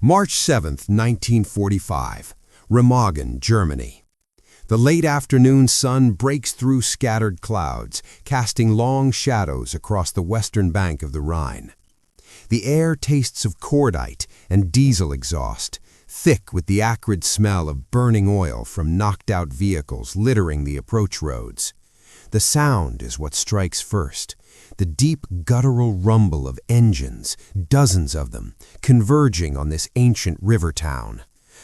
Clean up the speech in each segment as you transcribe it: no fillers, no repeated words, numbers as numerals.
March 7, 1945, Remagen, Germany. The late afternoon sun breaks through scattered clouds, casting long shadows across the western bank of the Rhine. The air tastes of cordite and diesel exhaust, thick with the acrid smell of burning oil from knocked-out vehicles littering the approach roads. The sound is what strikes first, the deep guttural rumble of engines, dozens of them, converging on this ancient river town.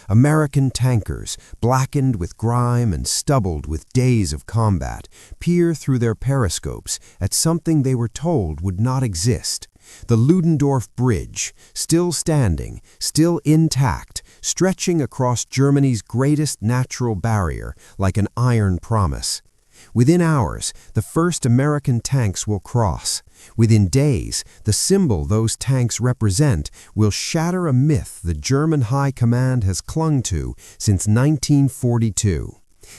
American tankers, blackened with grime and stubbled with days of combat, peer through their periscopes at something they were told would not exist. The Ludendorff Bridge, still standing, still intact, stretching across Germany's greatest natural barrier like an iron promise. Within hours, the first American tanks will cross. Within days, the symbol those tanks represent will shatter a myth the German High Command has clung to since 1942.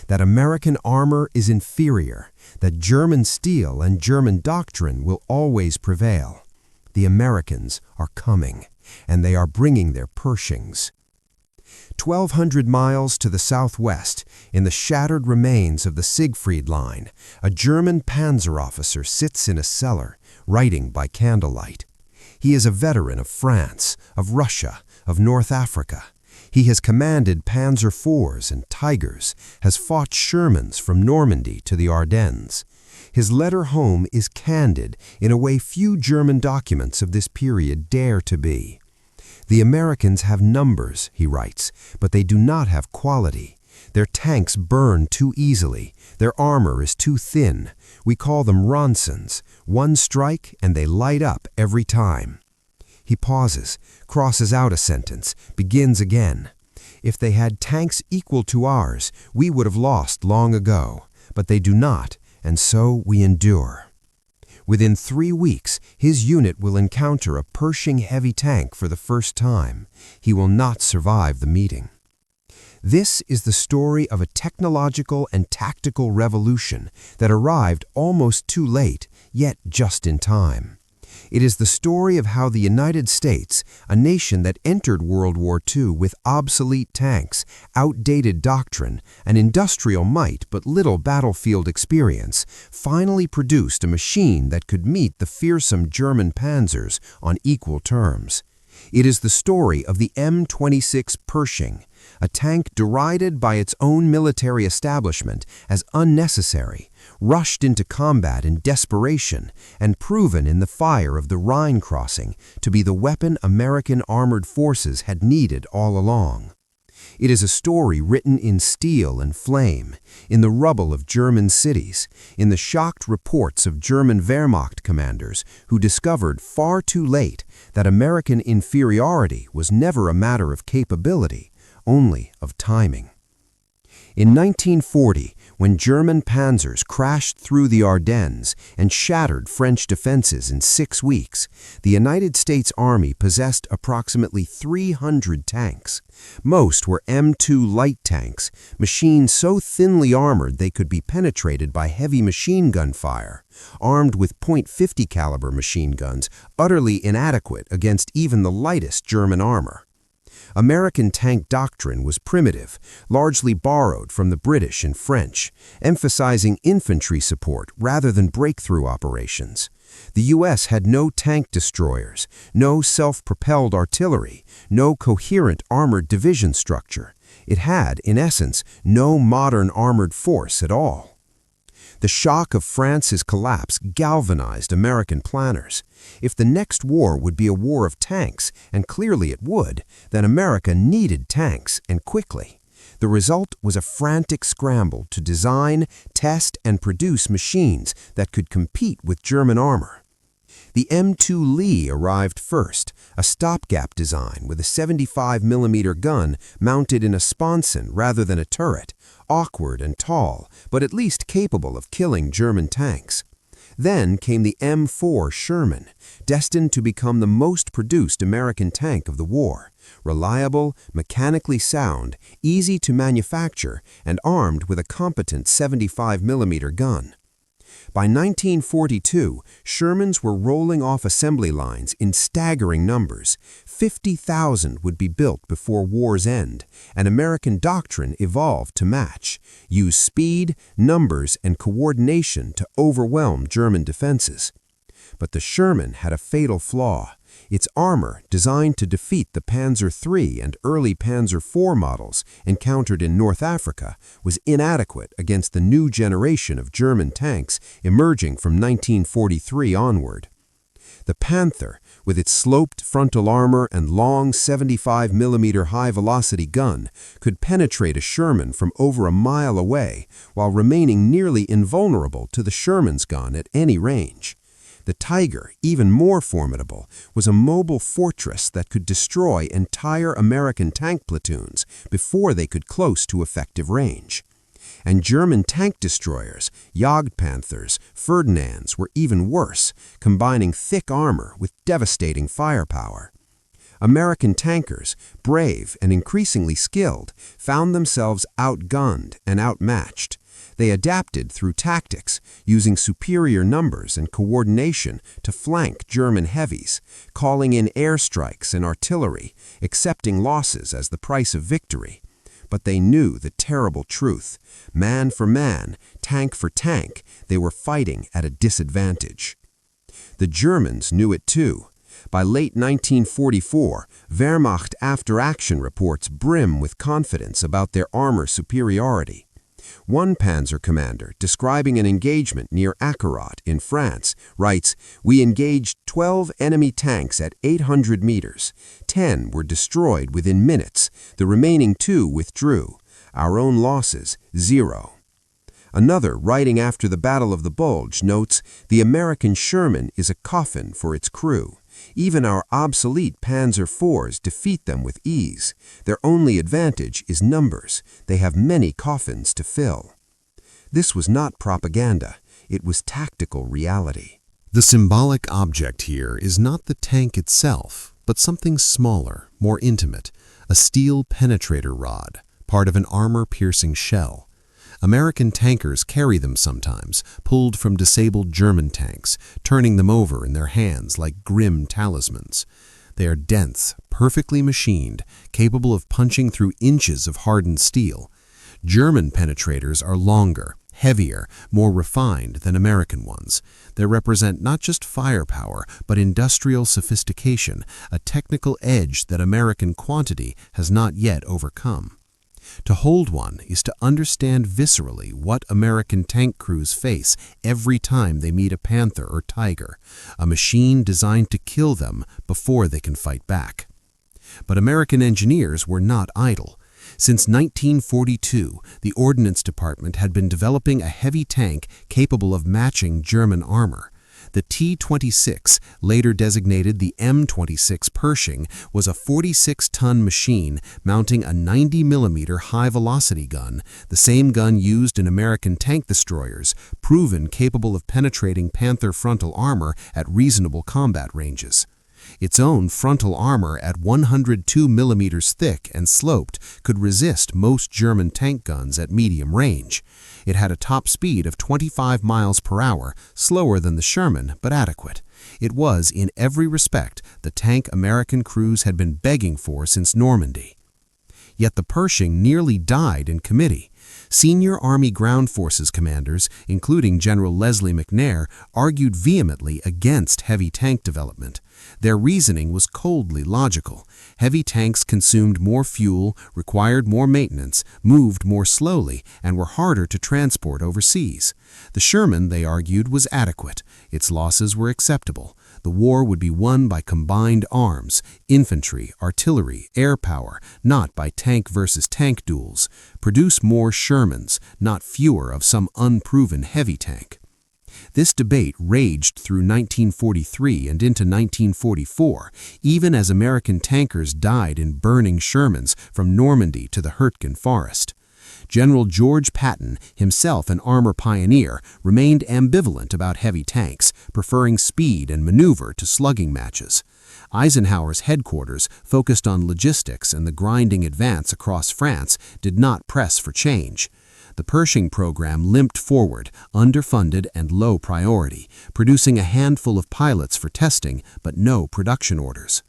That American armor is inferior, that German steel and German doctrine will always prevail. The Americans are coming, and they are bringing their Pershings. 1,200 miles to the southwest, in the shattered remains of the Siegfried Line, a German panzer officer sits in a cellar, writing by candlelight. He is a veteran of France, of Russia, of North Africa. He has commanded Panzer IVs and Tigers, has fought Shermans from Normandy to the Ardennes. His letter home is candid in a way few German documents of this period dare to be. The Americans have numbers, he writes, but they do not have quality. Their tanks burn too easily. Their armor is too thin. We call them Ronsons. One strike and they light up every time. He pauses, crosses out a sentence, begins again. If they had tanks equal to ours, we would have lost long ago. But they do not, and so we endure. Within 3 weeks, his unit will encounter a Pershing heavy tank for the first time. He will not survive the meeting. This is the story of a technological and tactical revolution that arrived almost too late, yet just in time. It is the story of how the United States, a nation that entered World War II with obsolete tanks, outdated doctrine, an industrial might but little battlefield experience, finally produced a machine that could meet the fearsome German panzers on equal terms. It is the story of the M26 Pershing, a tank derided by its own military establishment as unnecessary, rushed into combat in desperation, and proven in the fire of the Rhine crossing to be the weapon American armored forces had needed all along. It is a story written in steel and flame, in the rubble of German cities, in the shocked reports of German Wehrmacht commanders who discovered far too late that American inferiority was never a matter of capability, only of timing. In 1940, when German panzers crashed through the Ardennes and shattered French defenses in 6 weeks, the United States Army possessed approximately 300 tanks. Most were M2 light tanks, machines so thinly armored they could be penetrated by heavy machine gun fire, armed with .50 caliber machine guns utterly inadequate against even the lightest German armor. American tank doctrine was primitive, largely borrowed from the British and French, emphasizing infantry support rather than breakthrough operations. The U.S. had no tank destroyers, no self-propelled artillery, no coherent armored division structure. It had, in essence, no modern armored force at all. The shock of France's collapse galvanized American planners. If the next war would be a war of tanks, and clearly it would, then America needed tanks, and quickly. The result was a frantic scramble to design, test, and produce machines that could compete with German armor. The M2 Lee arrived first, a stopgap design with a 75mm gun mounted in a sponson rather than a turret, awkward and tall, but at least capable of killing German tanks. Then came the M4 Sherman, destined to become the most produced American tank of the war, reliable, mechanically sound, easy to manufacture, and armed with a competent 75mm gun. By 1942, Shermans were rolling off assembly lines in staggering numbers. 50,000 would be built before war's end, and American doctrine evolved to match. Use speed, numbers, and coordination to overwhelm German defenses. But the Sherman had a fatal flaw. Its armor, designed to defeat the Panzer III and early Panzer IV models encountered in North Africa, was inadequate against the new generation of German tanks emerging from 1943 onward. The Panther, with its sloped frontal armor and long 75mm high-velocity gun, could penetrate a Sherman from over a mile away while remaining nearly invulnerable to the Sherman's gun at any range. The Tiger, even more formidable, was a mobile fortress that could destroy entire American tank platoons before they could close to effective range. And German tank destroyers, Jagdpanthers, Ferdinands, were even worse, combining thick armor with devastating firepower. American tankers, brave and increasingly skilled, found themselves outgunned and outmatched. They adapted through tactics, using superior numbers and coordination to flank German heavies, calling in airstrikes and artillery, accepting losses as the price of victory. But they knew the terrible truth. Man for man, tank for tank, they were fighting at a disadvantage. The Germans knew it too. By late 1944, Wehrmacht after-action reports brim with confidence about their armor superiority. One panzer commander, describing an engagement near Accarat in France, writes, "We engaged 12 enemy tanks at 800 meters. 10 were destroyed within minutes. The remaining 2 withdrew. Our own losses, 0. Another, writing after the Battle of the Bulge, notes, "The American Sherman is a coffin for its crew. Even our obsolete Panzer IVs defeat them with ease. Their only advantage is numbers. They have many coffins to fill." This was not propaganda. It was tactical reality. The symbolic object here is not the tank itself, but something smaller, more intimate, a steel penetrator rod, part of an armor-piercing shell. American tankers carry them sometimes, pulled from disabled German tanks, turning them over in their hands like grim talismans. They are dense, perfectly machined, capable of punching through inches of hardened steel. German penetrators are longer, heavier, more refined than American ones. They represent not just firepower, but industrial sophistication, a technical edge that American quantity has not yet overcome. To hold one is to understand viscerally what American tank crews face every time they meet a Panther or Tiger, a machine designed to kill them before they can fight back. But American engineers were not idle. Since 1942, the Ordnance Department had been developing a heavy tank capable of matching German armor. The T-26, later designated the M-26 Pershing, was a 46-ton machine mounting a 90mm high-velocity gun, the same gun used in American tank destroyers, proven capable of penetrating Panther frontal armor at reasonable combat ranges. Its own frontal armor at 102mm thick and sloped could resist most German tank guns at medium range. It had a top speed of 25 miles per hour, slower than the Sherman, but adequate. It was, in every respect, the tank American crews had been begging for since Normandy. Yet the Pershing nearly died in committee. Senior Army Ground Forces commanders, including General Leslie McNair, argued vehemently against heavy tank development. Their reasoning was coldly logical. Heavy tanks consumed more fuel, required more maintenance, moved more slowly, and were harder to transport overseas. The Sherman, they argued, was adequate. Its losses were acceptable. The war would be won by combined arms, infantry, artillery, air power, not by tank versus tank duels. Produce more Shermans, not fewer of some unproven heavy tank. This debate raged through 1943 and into 1944, even as American tankers died in burning Shermans from Normandy to the Hurtgen Forest. General George Patton, himself an armor pioneer, remained ambivalent about heavy tanks, preferring speed and maneuver to slugging matches. Eisenhower's headquarters, focused on logistics and the grinding advance across France, did not press for change. The Pershing program limped forward, underfunded and low priority, producing a handful of pilots for testing but no production orders.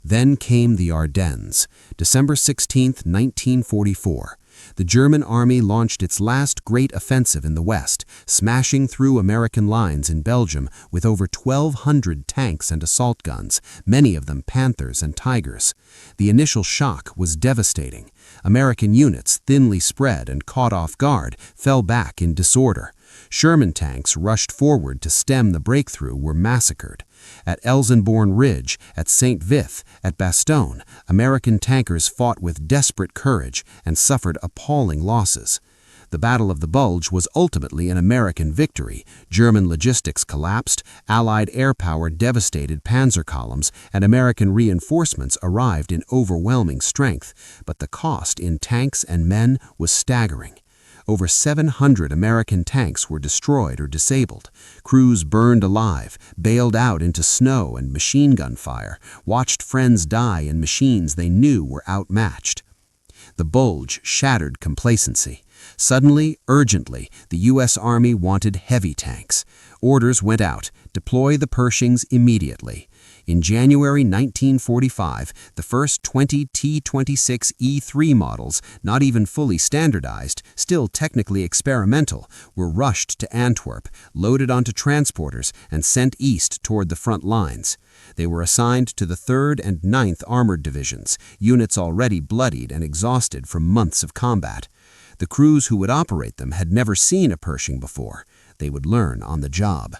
Then came the Ardennes, December 16, 1944. The German army launched its last great offensive in the West, smashing through American lines in Belgium with over 1,200 tanks and assault guns, many of them Panthers and Tigers. The initial shock was devastating. American units, thinly spread and caught off guard, fell back in disorder. Sherman tanks rushed forward to stem the breakthrough were massacred. At Elsenborn Ridge, at St. Vith, at Bastogne, American tankers fought with desperate courage and suffered appalling losses. The Battle of the Bulge was ultimately an American victory. German logistics collapsed, Allied air power devastated panzer columns, and American reinforcements arrived in overwhelming strength, but the cost in tanks and men was staggering. Over 700 American tanks were destroyed or disabled. Crews burned alive, bailed out into snow and machine gun fire, watched friends die in machines they knew were outmatched. The Bulge shattered complacency. Suddenly, urgently, the U.S. Army wanted heavy tanks. Orders went out, deploy the Pershings immediately. In January 1945, the first 20 T-26 E3 models, not even fully standardized, still technically experimental, were rushed to Antwerp, loaded onto transporters, and sent east toward the front lines. They were assigned to the 3rd and 9th Armored Divisions, units already bloodied and exhausted from months of combat. The crews who would operate them had never seen a Pershing before. They would learn on the job.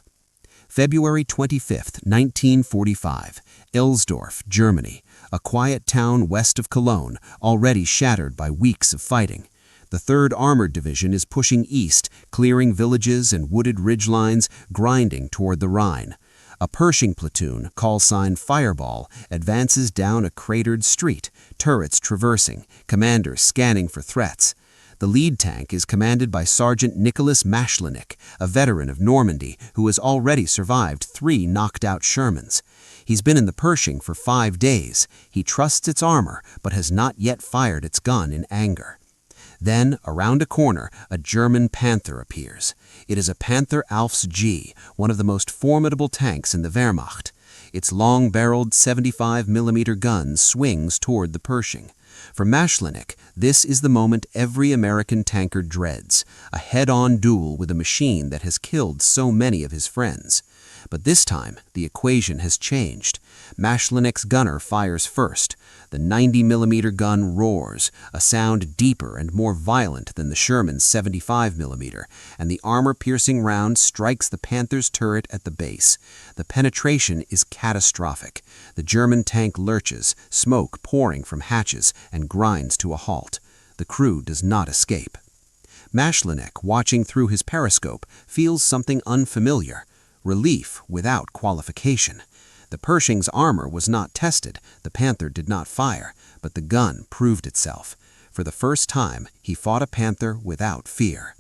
February 25, 1945, Ilsdorf, Germany, a quiet town west of Cologne, already shattered by weeks of fighting. The 3rd Armored Division is pushing east, clearing villages and wooded ridgelines, grinding toward the Rhine. A Pershing platoon, call sign Fireball, advances down a cratered street, turrets traversing, commanders scanning for threats. The lead tank is commanded by Sergeant Nicholas Maschlenik, a veteran of Normandy who has already survived 3 knocked-out Shermans. He's been in the Pershing for 5 days. He trusts its armor, but has not yet fired its gun in anger. Then, around a corner, a German Panther appears. It is a Panther Alfs G, one of the most formidable tanks in the Wehrmacht. Its long-barreled 75mm gun swings toward the Pershing. For Maschlenik, this is the moment every American tanker dreads, a head-on duel with a machine that has killed so many of his friends. But this time, the equation has changed. Maschlenik's gunner fires first. The 90mm gun roars, a sound deeper and more violent than the Sherman's 75mm, and the armor-piercing round strikes the Panther's turret at the base. The penetration is catastrophic. The German tank lurches, smoke pouring from hatches, and grinds to a halt. The crew does not escape. Maschlenik, watching through his periscope, feels something unfamiliar. Relief without qualification. The Pershing's armor was not tested, the Panther did not fire, but the gun proved itself. For the first time, he fought a Panther without fear.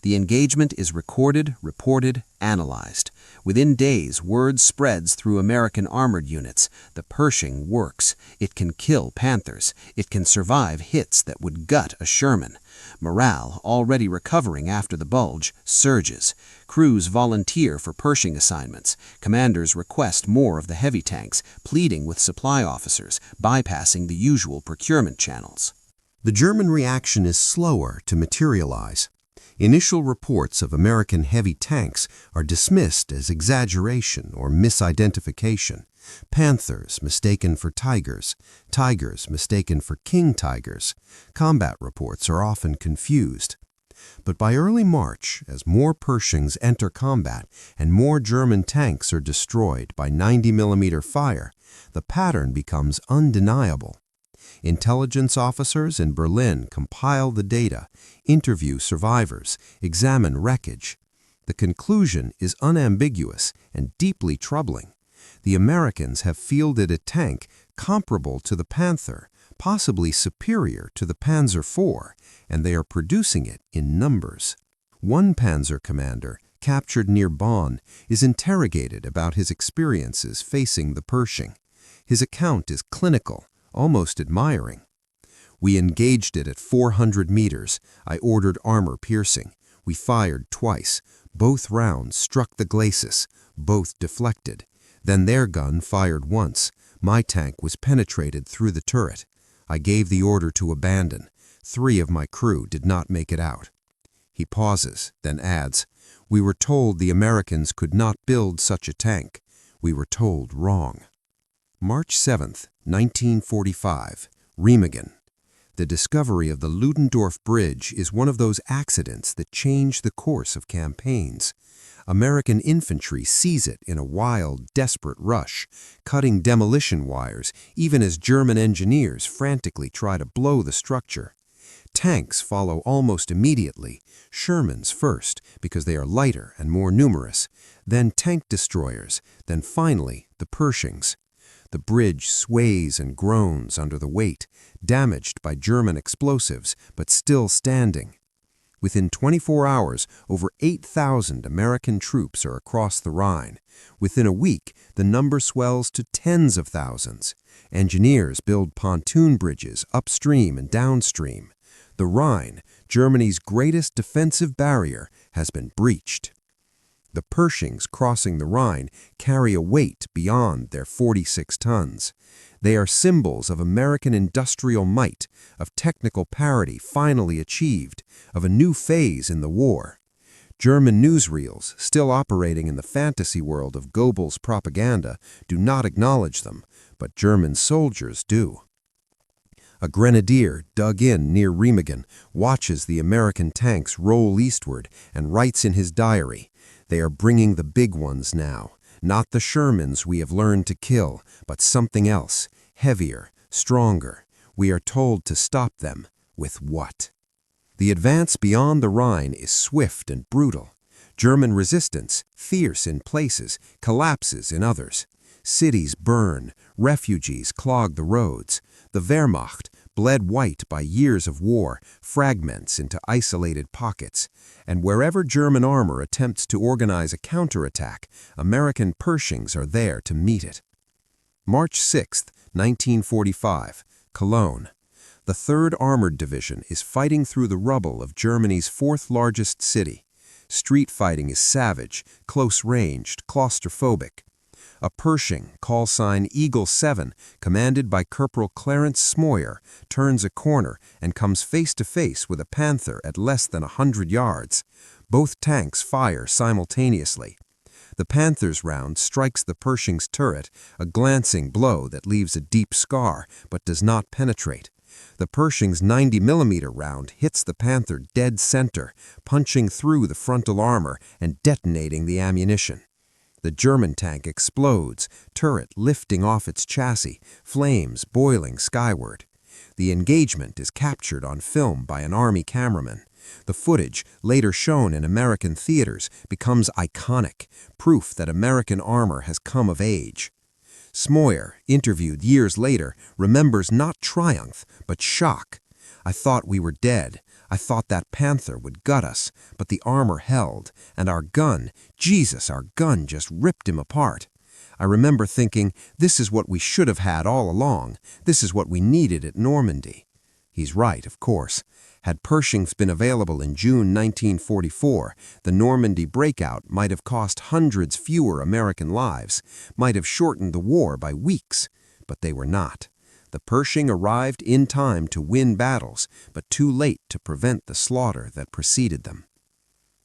The engagement is recorded, reported, analyzed. Within days, word spreads through American armored units. The Pershing works. It can kill Panthers. It can survive hits that would gut a Sherman. Morale, already recovering after the Bulge, surges. Crews volunteer for Pershing assignments. Commanders request more of the heavy tanks, pleading with supply officers, bypassing the usual procurement channels. The German reaction is slower to materialize. Initial reports of American heavy tanks are dismissed as exaggeration or misidentification. Panthers mistaken for tigers, tigers mistaken for king tigers. Combat reports are often confused. But by early March, as more Pershings enter combat and more German tanks are destroyed by 90mm fire, the pattern becomes undeniable. Intelligence officers in Berlin compile the data, interview survivors, examine wreckage. The conclusion is unambiguous and deeply troubling. The Americans have fielded a tank comparable to the Panther, possibly superior to the Panzer IV, and they are producing it in numbers. One Panzer commander, captured near Bonn, is interrogated about his experiences facing the Pershing. His account is clinical, almost admiring. We engaged it at 400 meters. I ordered armor piercing. We fired twice. Both rounds struck the glacis. Both deflected. Then their gun fired once. My tank was penetrated through the turret. I gave the order to abandon. 3 of my crew did not make it out. He pauses, then adds, "We were told the Americans could not build such a tank. We were told wrong." March 7th, 1945, Remagen. The discovery of the Ludendorff Bridge is one of those accidents that change the course of campaigns. American infantry seize it in a wild, desperate rush, cutting demolition wires even as German engineers frantically try to blow the structure. Tanks follow almost immediately, Shermans first because they are lighter and more numerous, then tank destroyers, then finally the Pershings. The bridge sways and groans under the weight, damaged by German explosives, but still standing. Within 24 hours, over 8,000 American troops are across the Rhine. Within a week, the number swells to tens of thousands. Engineers build pontoon bridges upstream and downstream. The Rhine, Germany's greatest defensive barrier, has been breached. The Pershings crossing the Rhine carry a weight beyond their 46 tons. They are symbols of American industrial might, of technical parity finally achieved, of a new phase in the war. German newsreels, still operating in the fantasy world of Goebbels' propaganda, do not acknowledge them, but German soldiers do. A grenadier dug in near Remagen watches the American tanks roll eastward and writes in his diary, "They are bringing the big ones now, not the Shermans we have learned to kill, but something else, heavier, stronger. We are told to stop them. With what?" The advance beyond the Rhine is swift and brutal. German resistance, fierce in places, collapses in others. Cities burn, refugees clog the roads. The Wehrmacht, bled white by years of war, fragments into isolated pockets. And wherever German armor attempts to organize a counterattack, American Pershings are there to meet it. March 6th, 1945, Cologne. The 3rd Armored Division is fighting through the rubble of Germany's 4th largest city. Street fighting is savage, close-ranged, claustrophobic. A Pershing, call sign Eagle 7, commanded by Corporal Clarence Smoyer, turns a corner and comes face-to-face with a Panther at less than 100 yards. Both tanks fire simultaneously. The Panther's round strikes the Pershing's turret, a glancing blow that leaves a deep scar but does not penetrate. The Pershing's 90mm round hits the Panther dead center, punching through the frontal armor and detonating the ammunition. The German tank explodes, turret lifting off its chassis, flames boiling skyward. The engagement is captured on film by an army cameraman. The footage, later shown in American theaters, becomes iconic, proof that American armor has come of age. Smoyer, interviewed years later, remembers not triumph, but shock. "I thought we were dead. I thought that Panther would gut us, but the armor held, and our gun, Jesus, our gun just ripped him apart. I remember thinking, this is what we should have had all along. This is what we needed at Normandy." He's right, of course. Had Pershings been available in June 1944, the Normandy breakout might have cost hundreds fewer American lives, might have shortened the war by weeks, but they were not. The Pershing arrived in time to win battles, but too late to prevent the slaughter that preceded them.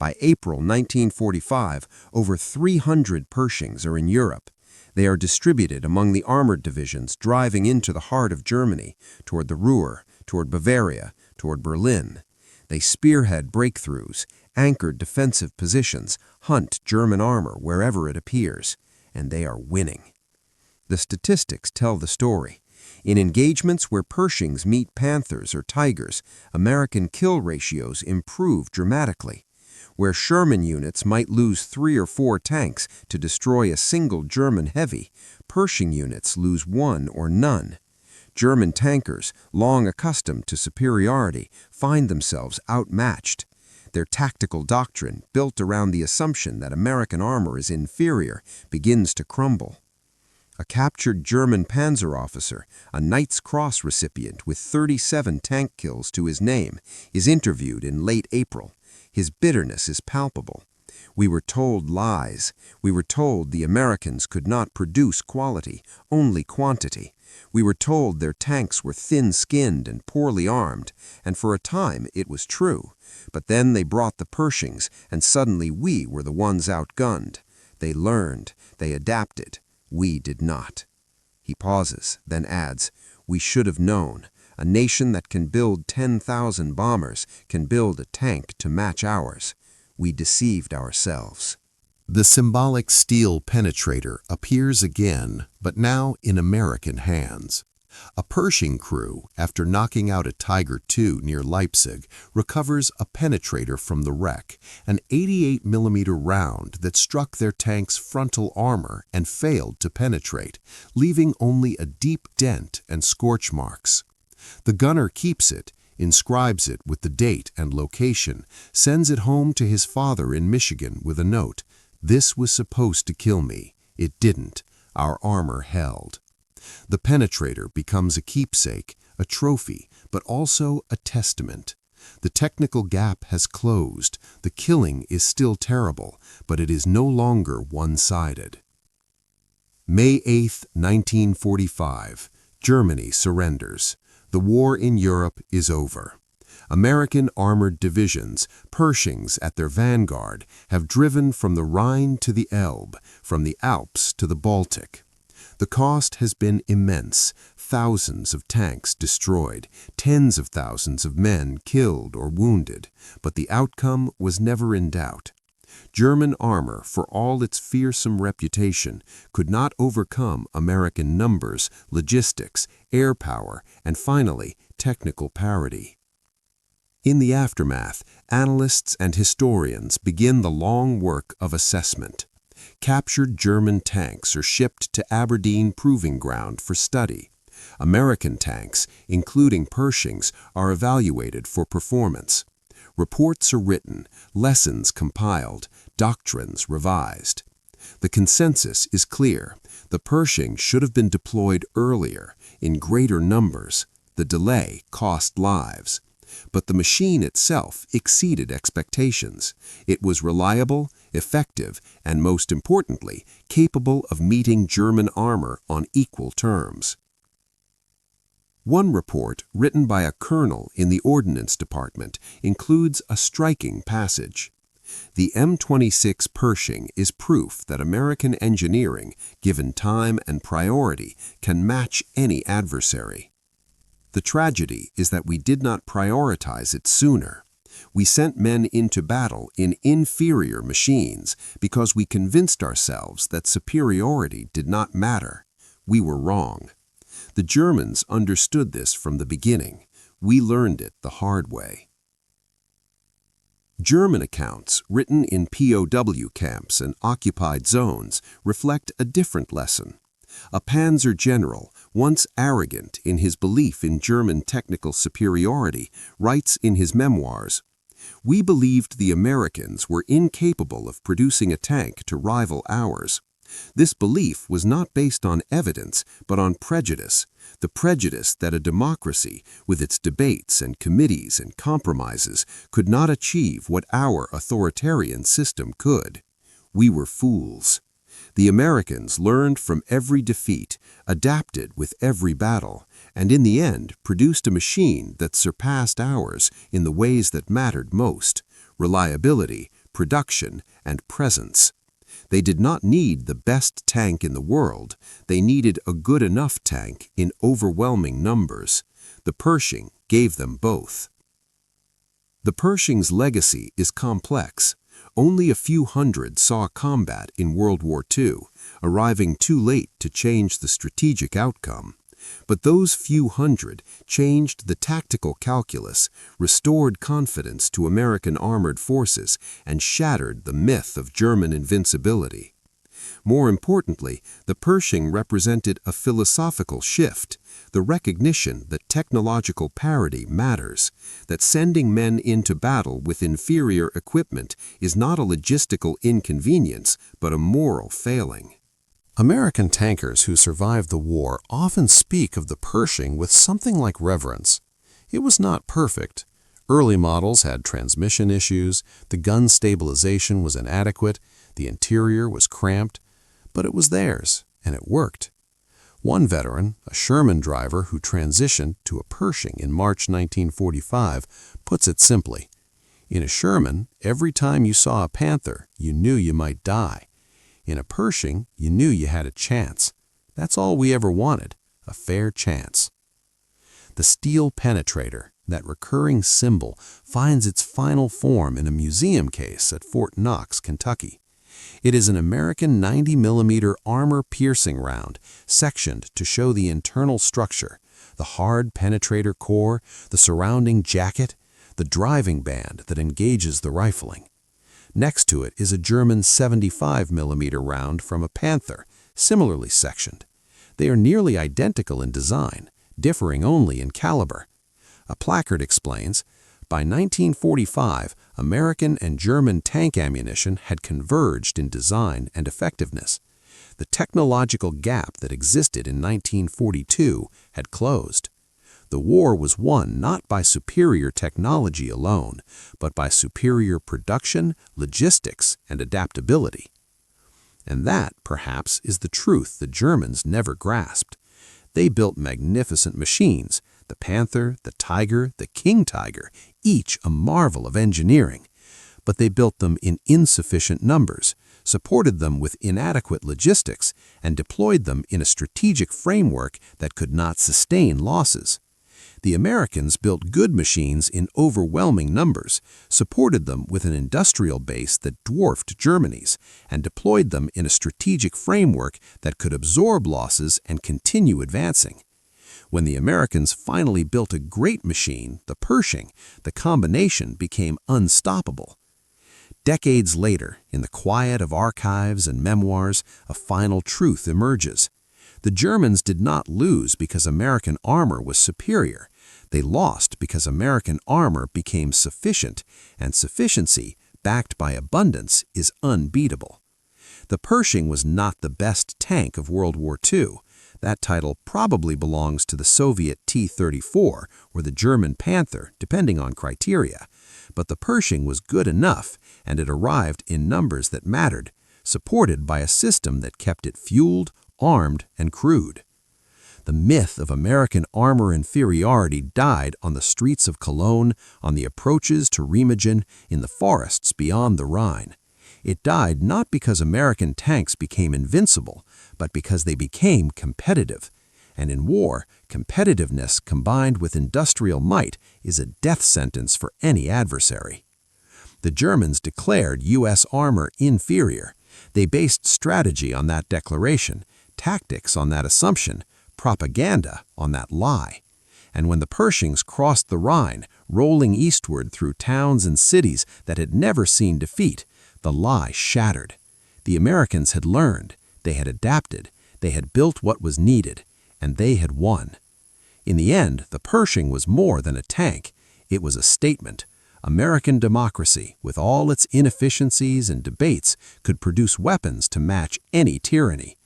By April 1945, over 300 Pershings are in Europe. They are distributed among the armored divisions driving into the heart of Germany, toward the Ruhr, toward Bavaria, toward Berlin. They spearhead breakthroughs, anchor defensive positions, hunt German armor wherever it appears, and they are winning. The statistics tell the story. In engagements where Pershings meet Panthers or Tigers, American kill ratios improve dramatically. Where Sherman units might lose 3 or 4 tanks to destroy a single German heavy, Pershing units lose 1 or none. German tankers, long accustomed to superiority, find themselves outmatched. Their tactical doctrine, built around the assumption that American armor is inferior, begins to crumble. A captured German panzer officer, a Knight's Cross recipient with 37 tank kills to his name, is interviewed in late April. His bitterness is palpable. We were told lies. We were told the Americans could not produce quality, only quantity. We were told their tanks were thin-skinned and poorly armed, and for a time it was true. But then they brought the Pershings, and suddenly we were the ones outgunned. They learned, they adapted. We did not. He pauses, then adds, we should have known. A nation that can build 10,000 bombers can build a tank to match ours. We deceived ourselves. The symbolic steel penetrator appears again, but now in American hands. A Pershing crew, after knocking out a Tiger II near Leipzig, recovers a penetrator from the wreck, an 88mm round that struck their tank's frontal armor and failed to penetrate, leaving only a deep dent and scorch marks. The gunner keeps it, inscribes it with the date and location, sends it home to his father in Michigan with a note, "This was supposed to kill me. It didn't. Our armor held." The penetrator becomes a keepsake, a trophy, but also a testament. The technical gap has closed. The killing is still terrible, but it is no longer one-sided. May 8, 1945. Germany surrenders. The war in Europe is over. American armored divisions, Pershings at their vanguard, have driven from the Rhine to the Elbe, from the Alps to the Baltic. The cost has been immense, thousands of tanks destroyed, tens of thousands of men killed or wounded, but the outcome was never in doubt. German armor, for all its fearsome reputation, could not overcome American numbers, logistics, air power, and finally, technical parity. In the aftermath, analysts and historians begin the long work of assessment. Captured German tanks are shipped to Aberdeen Proving Ground for study. American tanks, including Pershings, are evaluated for performance. Reports are written, lessons compiled, doctrines revised. The consensus is clear. The Pershing should have been deployed earlier, in greater numbers. The delay cost lives. But the machine itself exceeded expectations. It was reliable, effective, and most importantly, capable of meeting German armor on equal terms. One report, written by a colonel in the Ordnance Department, includes a striking passage. The M26 Pershing is proof that American engineering, given time and priority, can match any adversary. The tragedy is that we did not prioritize it sooner. We sent men into battle in inferior machines because we convinced ourselves that superiority did not matter. We were wrong. The Germans understood this from the beginning. We learned it the hard way. German accounts, written in POW camps and occupied zones, reflect a different lesson. A panzer general, once arrogant in his belief in German technical superiority, writes in his memoirs, "We believed the Americans were incapable of producing a tank to rival ours. This belief was not based on evidence, but on prejudice, the prejudice that a democracy, with its debates and committees and compromises, could not achieve what our authoritarian system could. We were fools. The Americans learned from every defeat, adapted with every battle, and in the end produced a machine that surpassed ours in the ways that mattered most: reliability, production, and presence. They did not need the best tank in the world. They needed a good enough tank in overwhelming numbers. The Pershing gave them both." The Pershing's legacy is complex. Only a few hundred saw combat in World War II, arriving too late to change the strategic outcome. But those few hundred changed the tactical calculus, restored confidence to American armored forces, and shattered the myth of German invincibility. More importantly, the Pershing represented a philosophical shift, the recognition that technological parity matters, that sending men into battle with inferior equipment is not a logistical inconvenience, but a moral failing. American tankers who survived the war often speak of the Pershing with something like reverence. It was not perfect. Early models had transmission issues, the gun stabilization was inadequate, the interior was cramped, but it was theirs, and it worked. One veteran, a Sherman driver who transitioned to a Pershing in March 1945, puts it simply, "In a Sherman, every time you saw a Panther, you knew you might die. In a Pershing, you knew you had a chance. That's all we ever wanted, a fair chance." The steel penetrator, that recurring symbol, finds its final form in a museum case at Fort Knox, Kentucky. It is an American 90mm armor-piercing round, sectioned to show the internal structure, the hard penetrator core, the surrounding jacket, the driving band that engages the rifling. Next to it is a German 75mm round from a Panther, similarly sectioned. They are nearly identical in design, differing only in caliber. A placard explains, by 1945, American and German tank ammunition had converged in design and effectiveness. The technological gap that existed in 1942 had closed. The war was won not by superior technology alone, but by superior production, logistics, and adaptability. And that, perhaps, is the truth the Germans never grasped. They built magnificent machines, the Panther, the Tiger, the King Tiger, each a marvel of engineering. But they built them in insufficient numbers, supported them with inadequate logistics, and deployed them in a strategic framework that could not sustain losses. The Americans built good machines in overwhelming numbers, supported them with an industrial base that dwarfed Germany's, and deployed them in a strategic framework that could absorb losses and continue advancing. When the Americans finally built a great machine, the Pershing, the combination became unstoppable. Decades later, in the quiet of archives and memoirs, a final truth emerges. The Germans did not lose because American armor was superior. They lost because American armor became sufficient, and sufficiency, backed by abundance, is unbeatable. The Pershing was not the best tank of World War II. That title probably belongs to the Soviet T-34 or the German Panther, depending on criteria. But the Pershing was good enough, and it arrived in numbers that mattered, supported by a system that kept it fueled, armed, and crewed. The myth of American armor inferiority died on the streets of Cologne, on the approaches to Remagen, in the forests beyond the Rhine. It died not because American tanks became invincible, but because they became competitive. And in war, competitiveness combined with industrial might is a death sentence for any adversary. The Germans declared U.S. armor inferior. They based strategy on that declaration, tactics on that assumption, propaganda on that lie. And when the Pershings crossed the Rhine, rolling eastward through towns and cities that had never seen defeat, the lie shattered. The Americans had learned, they had adapted, they had built what was needed, and they had won. In the end, the Pershing was more than a tank. It was a statement. American democracy, with all its inefficiencies and debates, could produce weapons to match any tyranny.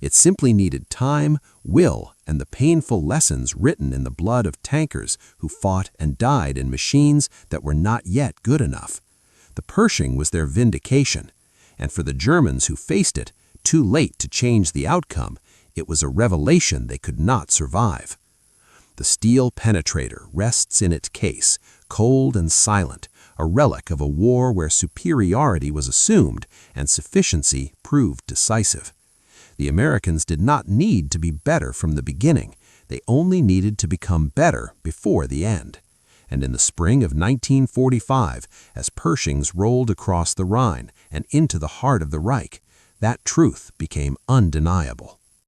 It simply needed time, will, and the painful lessons written in the blood of tankers who fought and died in machines that were not yet good enough. The Pershing was their vindication, and for the Germans who faced it, too late to change the outcome, it was a revelation they could not survive. The steel penetrator rests in its case, cold and silent, a relic of a war where superiority was assumed and sufficiency proved decisive. The Americans did not need to be better from the beginning. They only needed to become better before the end. And in the spring of 1945, as Pershings rolled across the Rhine and into the heart of the Reich, that truth became undeniable.